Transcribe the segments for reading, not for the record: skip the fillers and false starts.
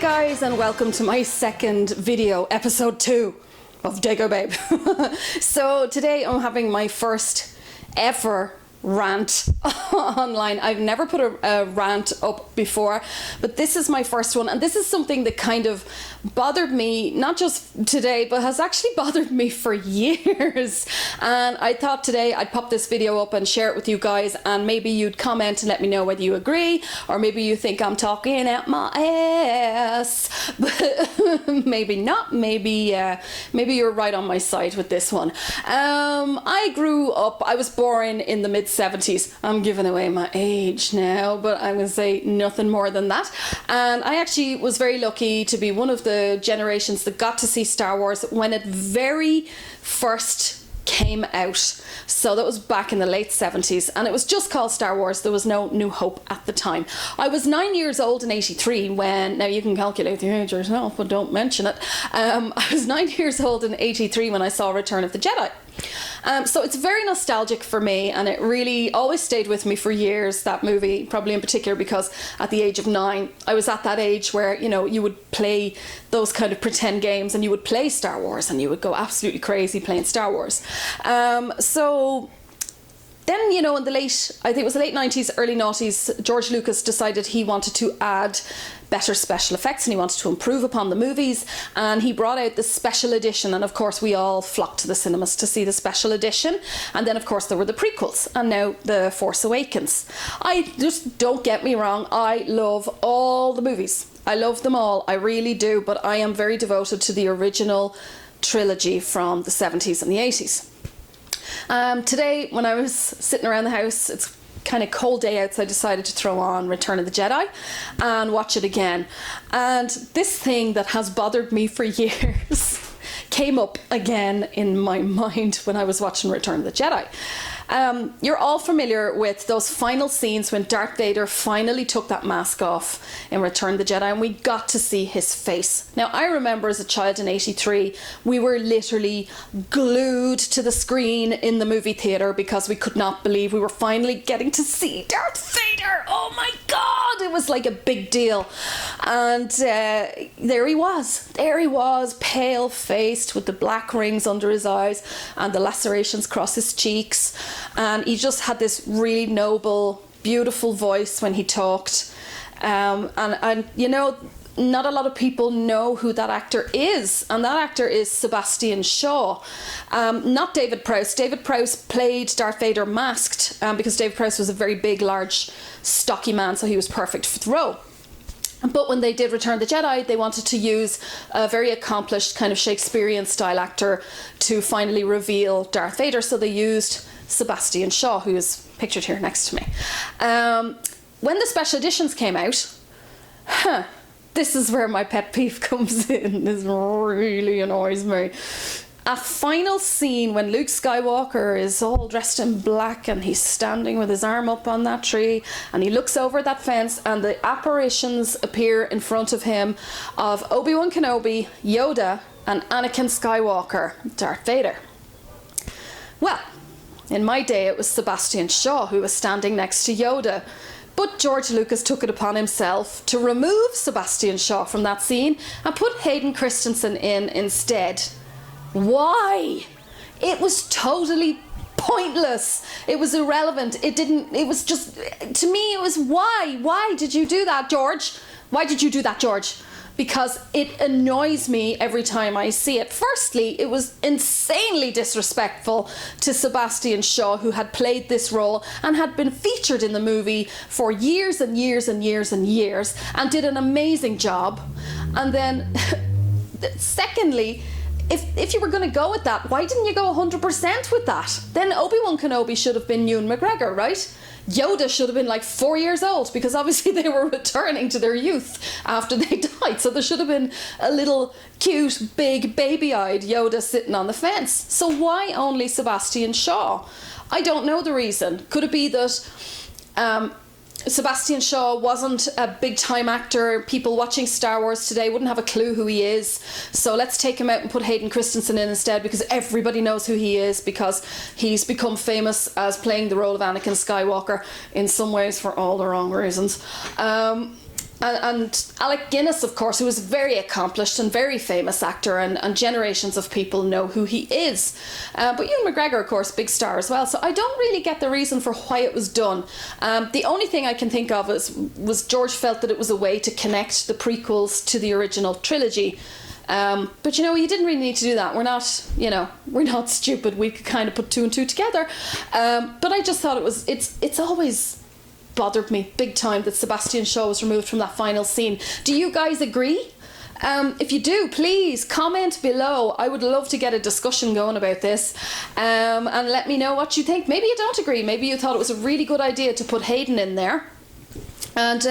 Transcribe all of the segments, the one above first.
guys, and welcome to my second video, episode 2 of Dago Babe. So today I'm having my first ever rant online. I've never put a rant up before, but this is my first one, and this is something that kind of bothered me, not just today, but has actually bothered me for years. And I thought today I'd pop this video up and share it with you guys, and maybe you'd comment and let me know whether you agree, or maybe you think I'm talking out my ass, but maybe not. Maybe you're right on my side with this one. I grew up, I was born in the mid-70s. I'm giving away my age now, but I'm going to say nothing more than that. And I actually was very lucky to be one of the generations that got to see Star Wars when it very first came out. So that was back in the late 70s, and it was just called Star Wars. There was no New Hope at the time. I was 9 years old in 83 when, now you can calculate the age yourself, but don't mention it. I was 9 years old in 83 when I saw Return of the Jedi. So it's very nostalgic for me, and it really always stayed with me for years, that movie, probably in particular because at the age of 9 I was at that age where, you know, you would play those kind of pretend games and you would play Star Wars and you would go absolutely crazy playing Star Wars. So then, you know, in the I think it was the late 90s, early 90s, George Lucas decided he wanted to add better special effects and he wanted to improve upon the movies, and he brought out the special edition, and of course we all flocked to the cinemas to see the special edition. And then of course there were the prequels, and now The Force Awakens. I just, don't get me wrong, I love all the movies. I love them all, I really do, but I am very devoted to the original trilogy from the 70s and the 80s. Today, when I was sitting around the house, it's kind of cold day out, so I decided to throw on Return of the Jedi and watch it again. And this thing that has bothered me for years came up again in my mind when I was watching Return of the Jedi. You're all familiar with those final scenes when Darth Vader finally took that mask off in Return of the Jedi and we got to see his face. Now, I remember as a child in 83, we were literally glued to the screen in the movie theatre because we could not believe we were finally getting to see Darth Vader. Oh my God, it was like a big deal. And there he was, pale-faced with the black rings under his eyes and the lacerations across his cheeks. And he just had this really noble, beautiful voice when he talked. And you know, not a lot of people know who that actor is, and that actor is Sebastian Shaw, not David Prowse. David Prowse played Darth Vader masked because David Prowse was a very big, large, stocky man, so he was perfect for the role. But when they did Return of the Jedi, they wanted to use a very accomplished kind of Shakespearean style actor to finally reveal Darth Vader, so they used Sebastian Shaw, who is pictured here next to me. When the special editions came out, this is where my pet peeve comes in. This really annoys me. A final scene when Luke Skywalker is all dressed in black and he's standing with his arm up on that tree and he looks over that fence and the apparitions appear in front of him of Obi-Wan Kenobi, Yoda, and Anakin Skywalker, Darth Vader. Well, in my day it was Sebastian Shaw who was standing next to Yoda, but George Lucas took it upon himself to remove Sebastian Shaw from that scene and put Hayden Christensen in instead. Why? It was totally pointless. It was irrelevant. It was just, to me it was why did you do that, George? Why did you do that, George? Because it annoys me every time I see it. Firstly, it was insanely disrespectful to Sebastian Shaw, who had played this role and had been featured in the movie for years and years and years and years and did an amazing job. And then secondly, if you were going to go with that, why didn't you go 100% with that? Then Obi-Wan Kenobi should have been Ewan McGregor, right? Yoda should have been like 4 years old because obviously they were returning to their youth after they died. So there should have been a little cute, big, baby-eyed Yoda sitting on the fence. So why only Sebastian Shaw? I don't know the reason. Could it be that Sebastian Shaw wasn't a big time actor? People watching Star Wars today wouldn't have a clue who he is, so let's take him out and put Hayden Christensen in instead because everybody knows who he is because he's become famous as playing the role of Anakin Skywalker in some ways for all the wrong reasons. and Alec Guinness, of course, who is a very accomplished and very famous actor, and generations of people know who he is. But Ewan McGregor, of course, big star as well. So I don't really get the reason for why it was done. The only thing I can think of was George felt that it was a way to connect the prequels to the original trilogy. But you know, you didn't really need to do that. We're not stupid. We could kind of put two and two together. But I just thought it's always bothered me big time that Sebastian Shaw was removed from that final scene. Do you guys agree? If you do, please comment below. I would love to get a discussion going about this, and let me know what you think. Maybe you don't agree. Maybe you thought it was a really good idea to put Hayden in there. And,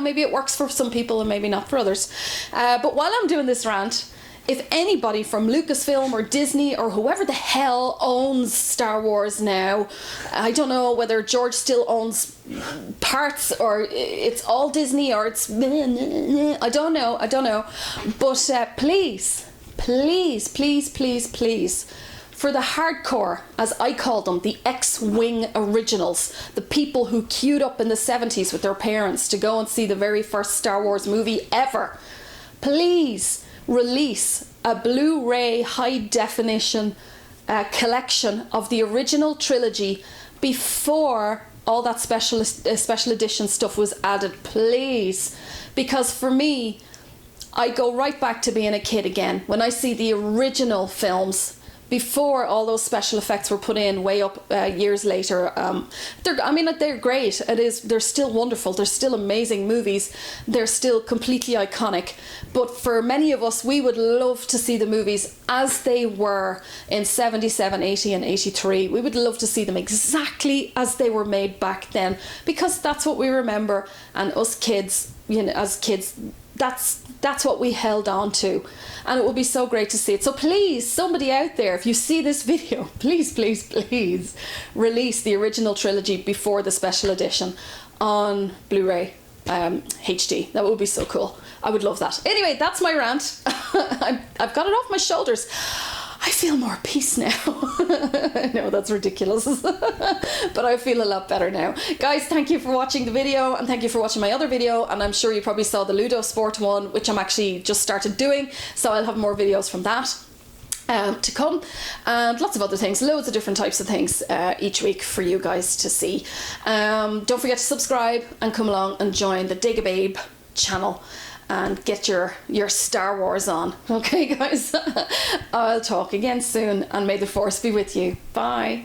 maybe it works for some people and maybe not for others. But while I'm doing this rant, if anybody from Lucasfilm or Disney or whoever the hell owns Star Wars now, I don't know whether George still owns parts or it's all Disney or it's... I don't know. But please, for the hardcore, as I call them, the X-Wing originals, the people who queued up in the 70s with their parents to go and see the very first Star Wars movie ever, please release a Blu-ray high definition collection of the original trilogy before all that special edition stuff was added, please. Because for me, I go right back to being a kid again when I see the original films before all those special effects were put in way up years later. They're great. They're still wonderful. They're still amazing movies. They're still completely iconic. But for many of us, we would love to see the movies as they were in 77, 80 and 83. We would love to see them exactly as they were made back then, because that's what we remember. And us kids, as kids, that's what we held on to, and it would be so great to see it. So please, somebody out there, if you see this video, please release the original trilogy before the special edition on Blu-ray HD. That would be so cool. I would love that. Anyway, that's my rant. I've got it off my shoulders. I feel more peace now. I know that's ridiculous, but I feel a lot better now. Guys, thank you for watching the video, and thank you for watching my other video. And I'm sure you probably saw the Ludo Sport one, which I'm actually just started doing, so I'll have more videos from that to come, and lots of other things, loads of different types of things each week for you guys to see. Don't forget to subscribe and come along and join the Dig-A-Babe channel and get your Star Wars on. Okay, guys? I'll talk again soon, and may the Force be with you. Bye.